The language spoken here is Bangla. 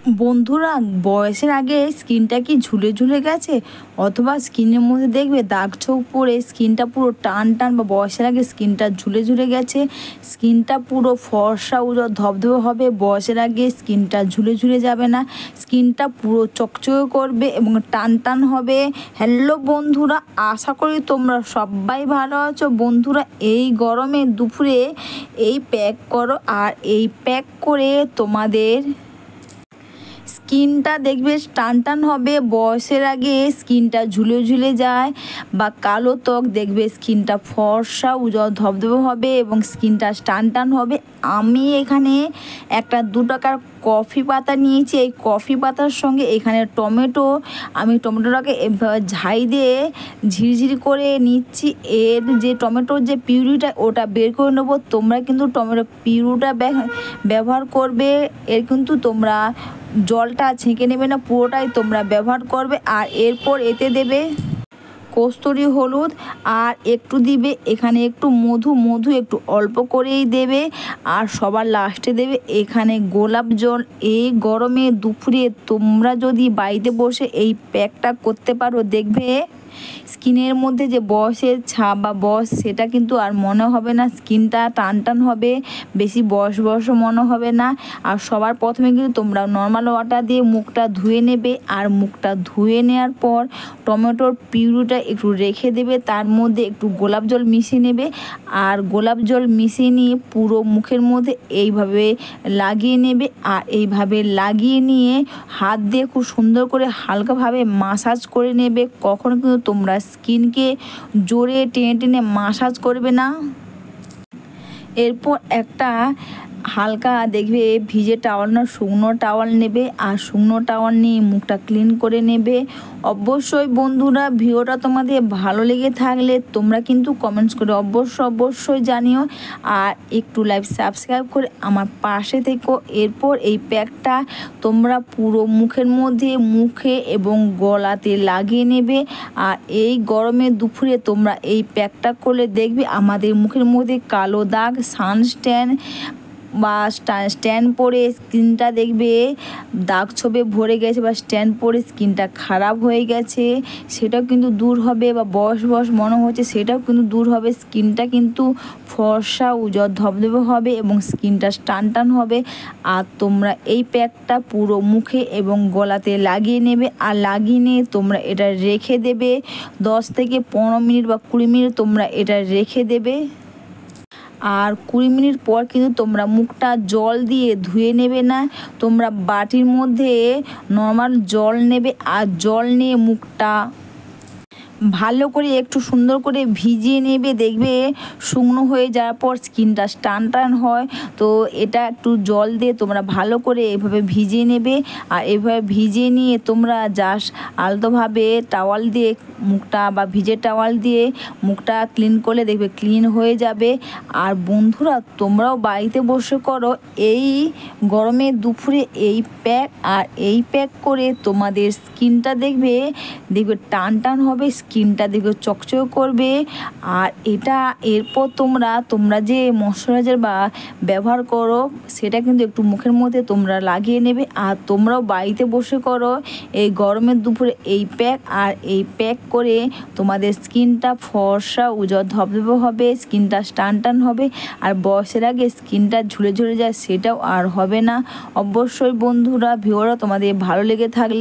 বন্ধুরা, বয়সের আগে স্কিনটা কি ঝুলে ঝুলে গেছে, অথবা স্কিনের মধ্যে দেখবে দাগ ছোপ পড়ে স্কিনটা পুরো টান টান, বা বয়সের আগে স্কিনটা ঝুলে ঝুলে গেছে, স্কিনটা পুরো ফর্সা উজ্জ্বল ধবধবে হবে, বয়সের আগে স্কিনটা ঝুলে ঝুলে যাবে না, স্কিনটা পুরো চকচকে করবে এবং টান টান হবে। হ্যালো বন্ধুরা, আশা করি তোমরা সবাই ভালো আছো। বন্ধুরা, এই গরমে দুপুরে এই প্যাক করো, আর এই প্যাক করে তোমাদের স্কিনটা দেখবে টান টান হবে, বয়সের আগে স্কিনটা ঝুলে ঝুলে যায় বা কালো ত্বক দেখবে স্কিনটা ফর্সা উজ্জ্বল ধবধবে হবে এবং স্কিনটা টান টান হবে। আমি এখানে একটা 2 টাকার কফি পাতা নিয়েছি। এই কফি পাতার সঙ্গে এখানে টমেটো, আমি টমেটোটাকে ঝাই দিয়ে ঝিরিঝিরি করে নিচ্ছি। এর যে টমেটোর যে পিউরিটা ওটা বের করে নেবো। তোমরা কিন্তু টমেটো পিউরিটা ব্যবহার করবে, এর কিন্তু তোমরা জলটা ছেঁকে নেবে না, পুরোটাই তোমরা ব্যবহার করবে। আর এরপর এতে দেবে কস্তুরি হলুদ, আর একটু দিবে এখানে একটু মধু একটু অল্প করেই দেবে। আর সবার লাস্টে দেবে এখানে গোলাপ জল। এই গরমে দুপুরে তোমরা যদি বাড়িতে বসে এই প্যাকটা করতে পারো, দেখবে স্কিনের মধ্যে যে বয়সের ছাপ বা বয়স সেটা কিন্তু আর মনে হবে না, স্কিনটা টান টান হবে, বেশি বয়সও মনে হবে না। আর সবার প্রথমে কিন্তু তোমরা নর্মাল ওয়াটার দিয়ে মুখটা ধুয়ে নেবে, আর মুখটা ধুয়ে নেওয়ার পর টমেটোর পিউরিটা একটু রেখে দেবে, তার মধ্যে একটু গোলাপ জল মিশিয়ে নেবে। আর গোলাপ জল মিশিয়ে নিয়ে পুরো মুখের মধ্যে এইভাবে লাগিয়ে নেবে। আর এইভাবে লাগিয়ে নিয়ে হাত দিয়ে খুব সুন্দর করে হালকাভাবে মাসাজ করে নেবে। কখনো কিন্তু তোমরা স্কিনকে জোরে টেনে টেনে মাসাজ করবে না। এরপর একটা হালকা দেখবে ভিজে টাওয়াল না শুকনো টাওয়াল নেবে, আর শুকনো টাওয়াল নিয়ে মুখটা ক্লিন করে নেবে। অবশ্যই বন্ধুরা, ভিডিওটা তোমাদের ভালো লেগে থাকলে তোমরা কিন্তু কমেন্টস করে অবশ্যই জানিও, আর একটু লাইভ সাবস্ক্রাইব করে আমার পাশে থেকো। এরপর এই প্যাকটা তোমরা পুরো মুখের মধ্যে, মুখে এবং গলাতে লাগিয়ে নেবে। আর এই গরমে দুপুরে তোমরা এই প্যাকটা করলে দেখবে আমাদের মুখের মধ্যে কালো দাগ, সানস্ট্যান বা স্ট্যান্ড পরে স্কিনটা দেখবে দাগ ছোপে ভরে গেছে, বা স্ট্যান্ড পরে স্কিনটা খারাপ হয়ে গেছে, সেটাও কিন্তু দূর হবে। বা বয়স মনে হচ্ছে, সেটাও কিন্তু দূর হবে। স্কিনটা কিন্তু ফর্সা উজ্জ্বল ধবধবে হবে এবং স্কিনটা টান টান হবে। আর তোমরা এই প্যাকটা পুরো মুখে এবং গলাতে লাগিয়ে নেবে, আর লাগিয়ে নিয়ে তোমরা এটা রেখে দেবে 10 থেকে 15 মিনিট বা 20 মিনিট তোমরা এটা রেখে দেবে। আর 20 মিনিট পর কিন্তু তোমরা মুখটা জল দিয়ে ধুয়ে নেবে না, তোমরা বাটির মধ্যে নর্মাল জল নেবে, আর জল নিয়ে মুখটা ভালো করে একটু সুন্দর করে ভিজিয়ে নেবে। দেখবে শুকনো হয়ে যাওয়ার পর স্কিনটা টান টান হয়, তো এটা একটু জল দিয়ে তোমরা ভালো করে এভাবে ভিজিয়ে নেবে। আর এভাবে ভিজিয়ে নিয়ে তোমরা জাস্ট আলতোভাবে টাওয়াল দিয়ে মুখটা, বা ভিজে টাওয়াল দিয়ে মুখটা ক্লিন করলে দেখবে ক্লিন হয়ে যাবে। আর বন্ধুরা, তোমরাও বাড়িতে বসে করো এই গরমে দুপুরে এই প্যাক, আর এই প্যাক করে তোমাদের স্কিনটা দেখবে টান টান হবে, স্কিনটা দেখবে চকচকে করবে। আর এটা এরপর তোমরা যে ময়শ্চারাইজার বা ব্যবহার করো, সেটা কিন্তু একটু মুখের মধ্যে তোমরা লাগিয়ে নেবে। আর তোমরাও বাড়িতে বসে করো এই গরমের দুপুরে এই প্যাক, আর এই প্যাক করে তোমাদের স্কিনটা ফর্সা উজ্জ্বল ধবধবে হবে, স্কিনটা টান টান হবে। আর বয়সের আগে স্কিনটা ঝুলে ঝুলে যায়, সেটাও আর হবে না। অবশ্যই বন্ধুরা, ভিডিওটা তোমাদের ভালো লেগে থাকলে